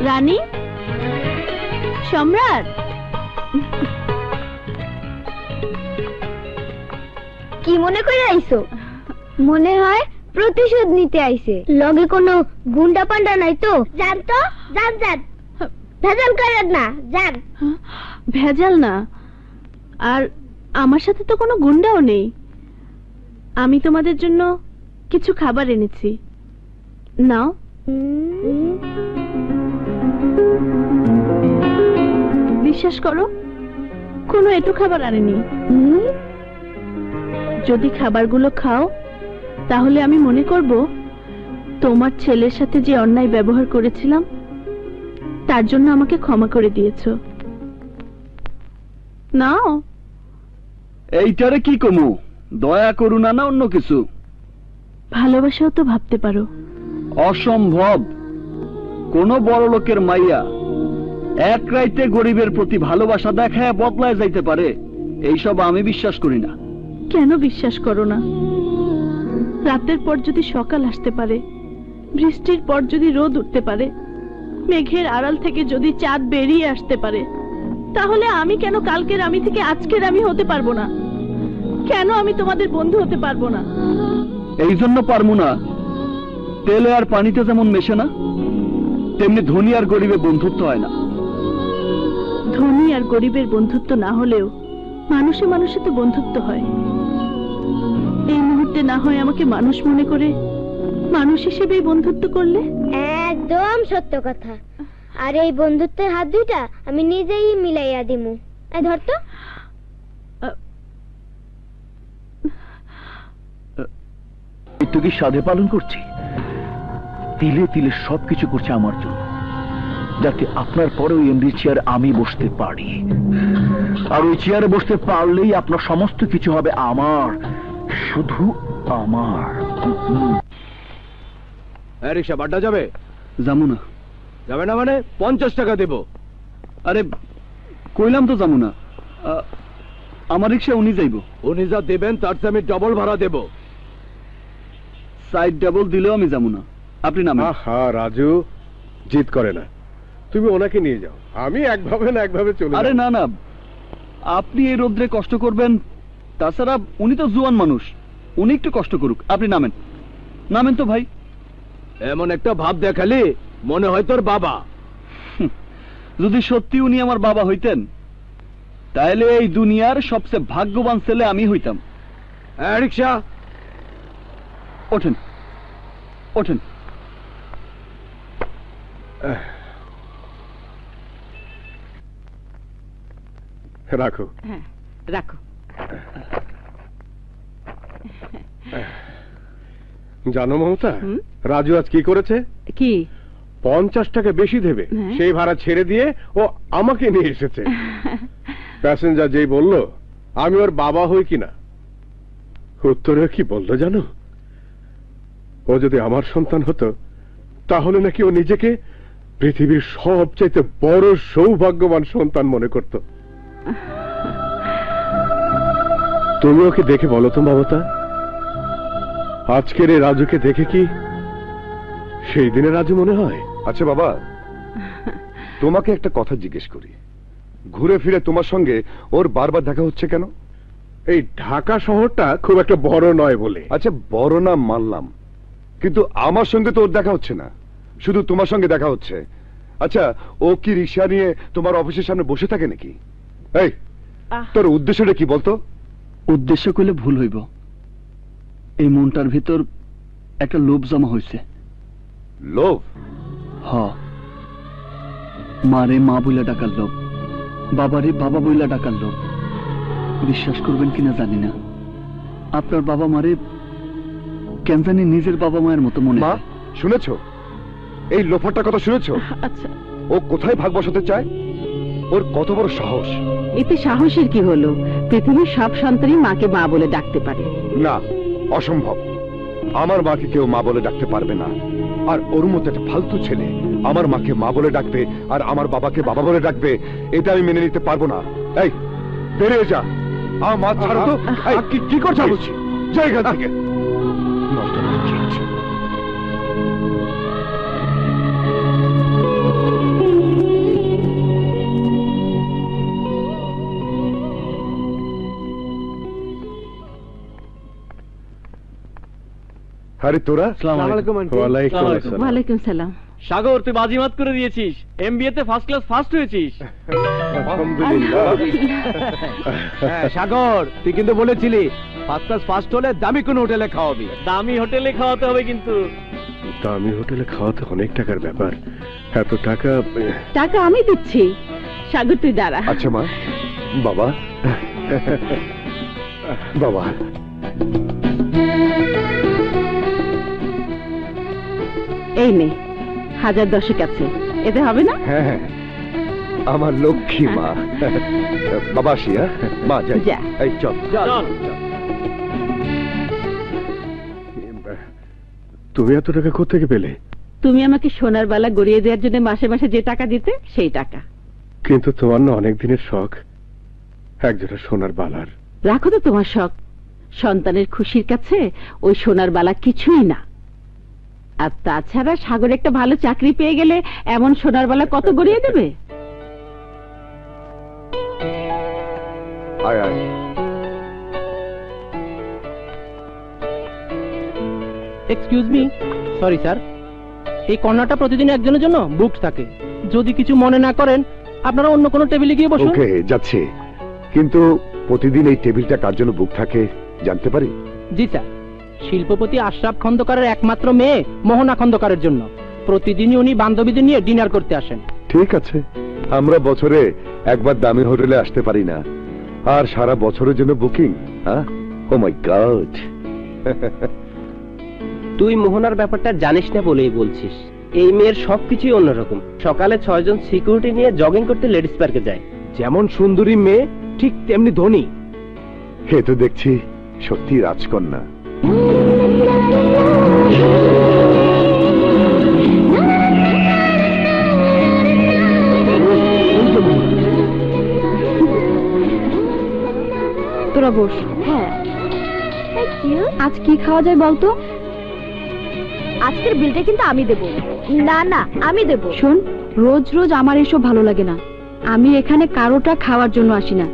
রানী, সম্রাট, কি মনে করে আইছো? মনে হয় প্রতিশোধ নিতে আইছে। লগে কোনো গুন্ডা পান্ডা নাই তো? যান তো, যান যান, ভেজাল করেন না, যান। ভেজাল না, আর আমার সাথে তো কোনো গুন্ডাও নেই। আমি তোমাদের জন্য কিছু খাবার এনেছি, নাও। বিশ্বাস করো, কোনো এটু খাবার আনেনি। যদি খাবারগুলো খাও তাহলে আমি মনে করব তোমার ছেলের সাথে যে অন্যায় ব্যবহার করেছিলাম তার জন্য আমাকে ক্ষমা করে দিয়েছো। নাও। এইটারে কি কমু? দয়া করুণা না অন্য কিছু? ভালোবাসাও তো ভাবতে পারো। অসম্ভব। কোন বড় লোকের মাইয়া এক রাইতে গরিবের প্রতি ভালোবাসা দেখায় বদলায় যাইতে পারে? এইসব আমি বিশ্বাস করি না। কেন বিশ্বাস করো না? রাতের পর যদি সকাল আসতে পারে, বৃষ্টির পর যদি রোদ উঠতে পারে, মেঘের আড়াল থেকে যদি চাঁদ বেরিয়ে আসতে পারে, তাহলে আমি কেন কালকের আমি থেকে আজকের আমি হতে পারবো না? কেন আমি তোমাদের বন্ধু হতে পারবো না? এই জন্য পারবো না, তেলে আর পানিতে যেমন মেশে না, তেমনি ধনী আর গরিবের বন্ধুত্ব হয় না। ধনী আর গরিবের বন্ধুত্ব না হলেও মানুষে মানুষে তো বন্ধুত্ব হয়। এই মুহূর্তে না হয় আমাকে মানুষ মনে করে মানুষ হিসেবেই বন্ধুত্ব করলে। একদম সত্য কথা। আর এই বন্ধুত্বের হাত দুইটা আমি নিজেই মিলাইয়া দিমু। এই ধর তো। একটু কি সাধে পালন করছি? তিলে তিলে সবকিছু করছে আমার জন্য, যাতে আপনার পরে ওই এমডি চেয়ার আমি বসতে পারি। আর ওই চেয়ারে বসতে পারলেই আপনার সমস্ত কিছু হবে আমার, শুধু আমার। রিক্সা বাড্ডা যাবে? যাবো না। যাবে না মানে? 50 টাকা দেব। আরে কইলাম তো যাবো না। আমার রিক্সা উনি যাইব। উনি যা দেবেন তার চেয়ে আমি ডবল ভাড়া দেব। সাইড ডাবল দিলেও আমি যাবো না। আপনি নামেন। হ্যাঁ রাজু, জিদ করে না, তুমি ওনাকে নিয়ে যাও, আমি একভাবে না একভাবে চলে। আরে না না, আপনি এই রোদ্রে কষ্ট করবেন? তাছাড়া উনি তো জুয়ান মানুষ, উনি একটু কষ্ট করুক। আপনি নামেন, নামেন তো ভাই। এমন একটা ভাব দেখালি মনে হয় তোর বাবা। যদি সত্যি উনি আমার বাবা হইতেন তাহলে এই দুনিয়ার সবচেয়ে ভাগ্যবান ছেলে আমি হইতাম। রিক্সা ওঠেন, ওঠেন। রাখো। হ্যাঁ রাখো। জানো মমতা, রাজু আজ কি করেছে? কি? 50 টাকা বেশি দেবে সেই ভাড়া ছেড়ে দিয়ে ও আমাকে নিয়ে এসেছে। প্যাসেঞ্জার যেই বলল আমি ওর বাবা হই কিনা, উত্তরে কি বললো জানো? ও যদি আমার সন্তান হতো তাহলে নাকি ও নিজেকে পৃথিবীর সবচাইতে বড় সৌভাগ্যবান সন্তান মনে করত। তুমি ওকে দেখে বলো তো মমতা, আজকের এই রাজুকে দেখে কি সেই দিনে রাজু মনে হয়? আচ্ছা বাবা, তোমাকে একটা কথা জিজ্ঞেস করি, ঘুরে ফিরে তোমার সঙ্গে ওর বারবার দেখা হচ্ছে কেন? এই ঢাকা শহরটা খুব একটা বড় নয় বলে। আচ্ছা বড় না মানলাম, কিন্তু আমার সঙ্গে তো ওর দেখা হচ্ছে না, শুধু তোমার সঙ্গে দেখা হচ্ছে। আচ্ছা ও কি রিক্সা নিয়ে তোমার অফিসের সামনে বসে থাকে নাকি? এই তোর উদ্দেশ্যটা কি বলতো? উদ্দেশ্য কইলে ভুল হইব। এই মনটার ভিতর একটা লোভ জমা হয়েছে। লোভ? হ, মারে মা বইলা ডাকার লোভ, বাবারে বাবা বইলা ডাকার লোভ। বিশ্বাস করবেন কিনা জানি না, আপনার বাবা মারে কেন জানি নিজের বাবা মায়ের মতো মনে হয়। শুনেছো এই লোফারটার কথা? শুনেছো? আচ্ছা, ও কোথায় ভাগ বসাতে চায়? ওর কত বড় সাহস! এতে সাহসের কি হলো? পৃথিবীর সব সন্তানই মাকে মা বলে ডাকতে পারে। না, অসম্ভব। আমার মাকে কেউ মা বলে ডাকতে পারবে না। আর ওর মতো একটা ফালতু ছেলে আমার মাকে মা বলে ডাকবে আর আমার বাবাকে বাবা বলে ডাকবে, এটা আমি মেনে নিতে পারবো না। এই বেরিয়ে যা, আমার মা ছাড়ো তো। কি করছো বলছি? জায়গা থেকে আরে তোরা ওয়ালাইকুম সালাম। সাগর, তুই বাজিমাত করে দিয়েছিস, এমবিএ তে ফার্স্ট ক্লাস ফার্স্ট হয়েছিস। সাগর, তুই কিন্তু বলেছিলি ফার্স্ট ক্লাস ফার্স্ট হলে দামি কোন হোটেলে খাওয়াবি। দামি হোটেলে খাওয়াতে হবে কিন্তু। দামি হোটেলে খাওয়াতে অনেক টাকার ব্যাপার। এত টাকা টাকা আমি দিচ্ছি। সাগর তুই দাঁড়া। আচ্ছা মা, বাবা বাবা এই নে 1010 আছে, এতে হবে না? হ্যাঁ হ্যাঁ, আমার লক্ষ্মী মা। বাবা আসি, হ্যাঁ মা যাই। যা। এই চল। তুমি এত টাকা কোত্থেকে পেলে? তুমি আমাকে সোনার বালা গড়িয়ে দেওয়ার জন্য মাসে মাসে যে টাকা দিতে, সেই টাকা। কিন্তু তোমার না অনেক দিনের শখ একজোড়া সোনার বালার। রাখো তো তোমার শখ, সন্তানের খুশির কাছে ওই সোনার বালা কিছুই না। আর তাছাড়া সাগর একটা ভালো চাকরি পেয়ে গেলে এমন সোনার বালা কত গড়িয়ে দেবে। আয় আয়। এক্সকিউজ মি, সরি স্যার, এই কর্নারটা প্রতিদিন একজনের জন্য বুক থাকে। যদি কিছু মনে না করেন, আপনারা অন্য কোনো টেবিলে গিয়ে বসুন। ওকে, যাচ্ছে। কিন্তু প্রতিদিন এই টেবিলটা কার জন্য বুক থাকে জানতে পারি? জি স্যার, শিল্পপতি আশরাফ খন্দকারের একমাত্র মেয়ে মোহনা খন্দকারের জন্য। প্রতিদিনই উনি বান্ধবীদের নিয়ে ডিনার করতে আসেন। ঠিক আছে, আমরা বছরে একবার দামি হোটেলে আসতে পারি না, আর সারা বছরের জন্য বুকিং। হ্যাঁ, ও মাই গড। তুই মোহনার ব্যাপারটা জানিস না বলেই বলছিস। এই মেয়ের সবকিছুই অন্যরকম। সকালে 6 জন সিকিউরিটি নিয়ে জগিং করতে লেডিস পার্কে যায়। যেমন সুন্দরী মেয়ে, ঠিক তেমনি ধনী। হে তো দেখছি সত্যি রাজকন্যা। তোরা বস। হ্যাঁ, আজ কি খাওয়া যায় বলতো? আজকের বিলটা কিন্তু আমি দেব। না না, আমি দেব। শোন, রোজ রোজ আমার এসব ভালো লাগে না। আমি এখানে কারোটা খাওয়ার জন্য আসি না।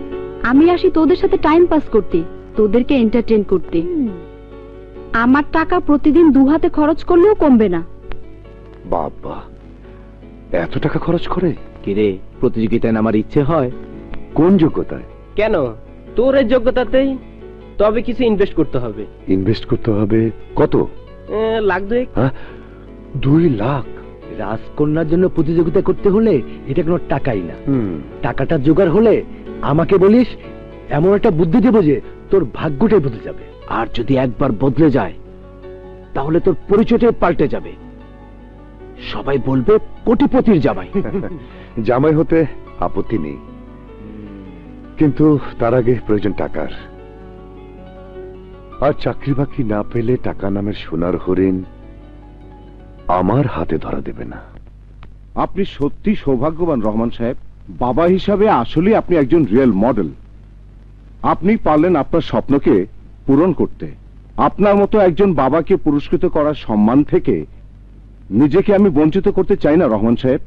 আমি আসি তোদের সাথে টাইম পাস করতে, তোদেরকে এন্টারটেইন করতে। আমার টাকা প্রতিদিন 2 হাতে খরচ করলেও কমবে না। বাবা, এত টাকা খরচ করে? কিরে, প্রতিযোগিতায় নামার ইচ্ছে হয়? কোন যোগ্যতায়? কেন, তোর এই যোগ্যতাতেই। তবে কিছু ইনভেস্ট করতে হবে। ইনভেস্ট করতে হবে? কত? লাখ 2। হ্যাঁ, 2 লাখ? রাজকন্যার জন্য প্রতিযোগিতা করতে হলে এটা কোনো টাকাই না। হুম, টাকাটা জোগাড় হলে আমাকে বলিস, এমন একটা বুদ্ধি দেবো যে তোর ভাগ্যটাই বদলে যাবে। আর যদি একবার বদলে যায়, তাহলে তোর পরিচয়টাই পাল্টে যাবে। সবাই বলবে কোটিপতির জামাই। জামাই হতে আপত্তি নেই, কিন্তু তার আগে প্রয়োজন টাকার। আর চাকরি বাকরি না পেলে টাকা নামের সোনার হরিণ আমার হাতে ধরা দেবে না। আপনি সত্যি সৌভাগ্যবান রহমান সাহেব। বাবা হিসাবে আসলে আপনি একজন রিয়েল মডেল। আপনি পারলেন আপনার স্বপ্নকে পূরণ করতে। আপনার মতো একজন বাবাকে পুরস্কৃত করার সম্মান থেকে নিজেকে আমি বঞ্চিত করতে চাই না রহমান সাহেব।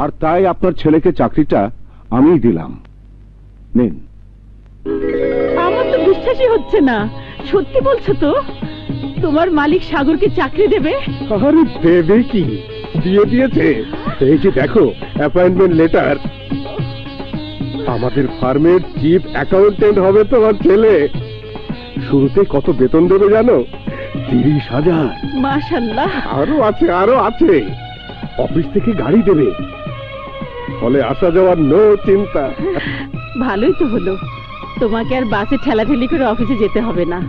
আর তাই আপনার ছেলেকে চাকরিটা আমিই দিলাম। নিন। আমার তো বিশ্বাসই হচ্ছে না। সত্যি বলছো তো? তোমার মালিক সাগরকে চাকরি দেবে? আরে দেবে কি, দিয়ে দিয়েছে। এই যে দেখো, অ্যাপয়েন্টমেন্ট লেটার। আমাদের ফার্মের চিফ অ্যাকাউন্টেন্ট হবে তোমার ছেলে। শুরুতে কত বেতন দেবে জানো? 30,000। মাশাআল্লাহ। আরো আছে। অফিস থেকে গাড়ি দেবে, ফলে আসা যাওয়ার নো চিন্তা। ভালোই তো হলো, তোমাকে আর বাসে ঠেলাঠেলি করে অফিসে যেতে হবে না।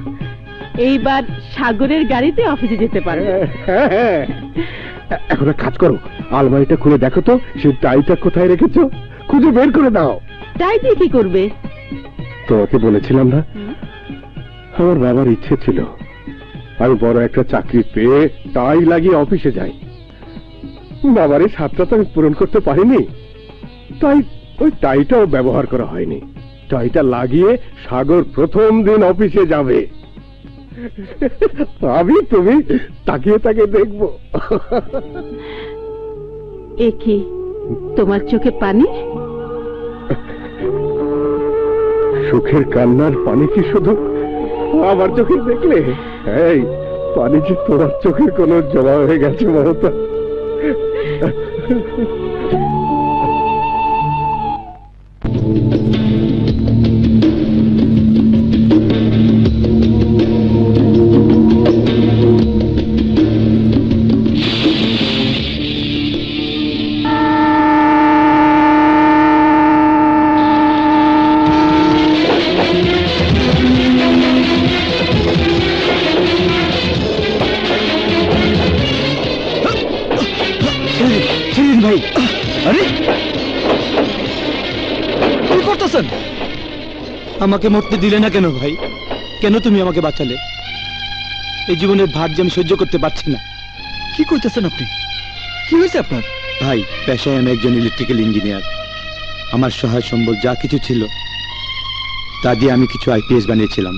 এইবার সাগরের গাড়িতে অফিসে যেতে পারবে। হ্যাঁ, এখন এক কাজ করো, আলমারিটা খুলে দেখো তো সেই টাইটা কোথায় রেখেছো। খুঁজে বের করে দাও। তাই দিয়ে কি করবে? তোমাকে বলেছিলাম না, আমার বাবার ইচ্ছে ছিল আমি বড় একটা চাকরি পেয়ে টাই লাগিয়ে অফিসে যাই। বাবার এই সাতটা তো আমি পূরণ করতে পারিনি, তাই ওই টাইটাও ব্যবহার করা হয়নি। টাইটা লাগিয়ে সাগর প্রথম দিন অফিসে যাবে, আমি তুমি তাকিয়ে তাকিয়ে দেখবো। এ কি, তোমার চোখে পানি? সুখের কান্নার পানি কি শুধু আমার চোখে দেখলে? এই পানি যে তোর চোখের কোন জমা হয়ে গেছে মমতা। ভাই, আরে কি করতেছেন? আমাকে মরতে দিলে না কেন ভাই? কেন তুমি আমাকে বাঁচালে? এই জীবনের ভার যে আমি সহ্য করতে পারছি না। কি করতেছেন আপনি? কি হয়েছে আপনার? ভাই, পেশায় আমি একজন ইলেকট্রিক্যাল ইঞ্জিনিয়ার। আমার সহায় সম্বল যা কিছু ছিল তা দিয়ে আমি কিছু আইপিএস বানিয়েছিলাম।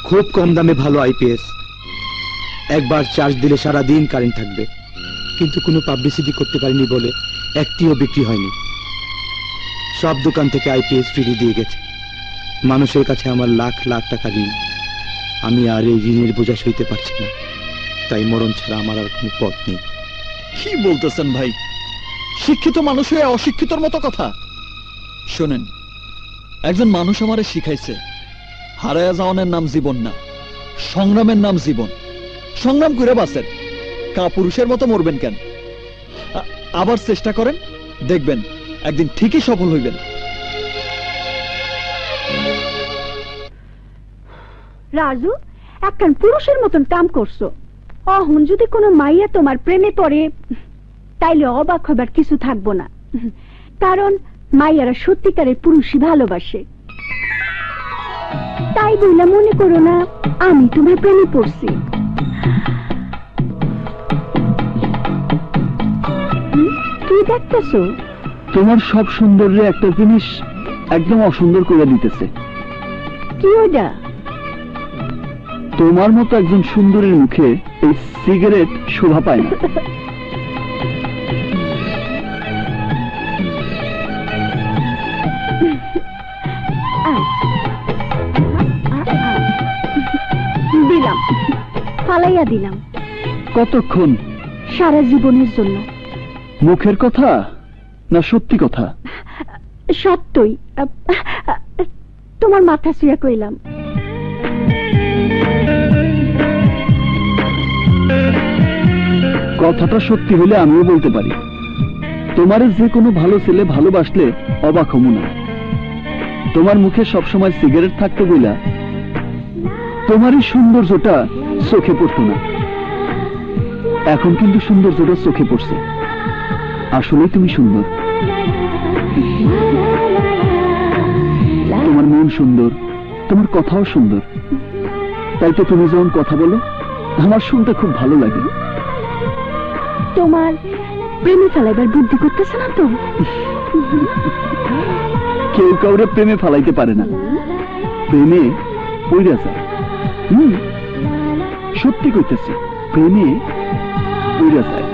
খুব কম দামে ভালো আইপিএস। একবার চার্জ দিলে সারা দিন কারেন্ট থাকবে, কিন্তু কোনো পাবলিসিটি করতে পারিনি বলে একটিও বিক্রি হয়নি। সব দোকান থেকে আইপিএস ফ্রি দিয়ে গেছে। মানুষের কাছে আমার লাখ লাখ টাকা ঋণ। আমি আর এই ঋণের বোঝা সইতে পারছি না, তাই মরণ ছাড়া আমার আর কোনো পথ নেই। কি বলতেছেন ভাই? শিক্ষিত মানুষ হয়ে অশিক্ষিতর মতো কথা? শোনেন, একজন মানুষ আমারে শিখাইছে হারায়া যাওয়ানের নাম জীবন না, সংগ্রামের নাম জীবন। সংগ্রাম করে বাঁচেন, কাপুরুষের মতো মরবেন কেন? আবার চেষ্টা করেন, দেখবেন একদিন ঠিকই সফল হইবেন। রাজু, একখান পুরুষের মতন কাম করছো। অহন যদি কোনো মাইয়া তোমার প্রেমে পড়ে, তাইলে অবাক হবার কিছু থাকবো না, কারণ মাইয়ারা সত্যিকারের পুরুষই ভালোবাসে। তাই বইলা মনে করো না আমি তোমার প্রেমে পড়ছি। কি দেখতেছো? তোমার সব সৌন্দর্যে একটা জিনিস একদম অসুন্দর করে দিতেছে। কি ওটা? তোমার মতো একজন সুন্দরীর মুখে এই সিগারেট শোভা পায় না। দিলাম, ফালাইয়া দিলাম। কতক্ষণ? সারা জীবনের জন্য। মুখের কথা না সত্যি কথা? সত্যই। তোমার মাথা ছুঁয়া কইলাম। কথাটা সত্যি হলে আমিও বলতে পারি, তোমারে যে কোনো ভালো ছেলে ভালোবাসলে অবাক হবো না। তোমার মুখে সবসময় সিগারেট থাকতো বইলা তোমার এই সৌন্দর্যটা চোখে পড়তো না। এখন কিন্তু সৌন্দর্যটা চোখে পড়ছে। আসলেই তুমি সুন্দর। তোমার মন সুন্দর, তোমার কথাও সুন্দর। তাই তো তুমি যখন কথা বলো আমার শুনতে খুব ভালো লাগে। তোমার প্রেমে ফেলাইবার বুদ্ধি করতেছে না তো? কেউ কাউরে প্রেমে ফালাইতে পারে না, প্রেমে পইরা যায়। সত্যি কইতেছি, প্রেমে পইরা যায়।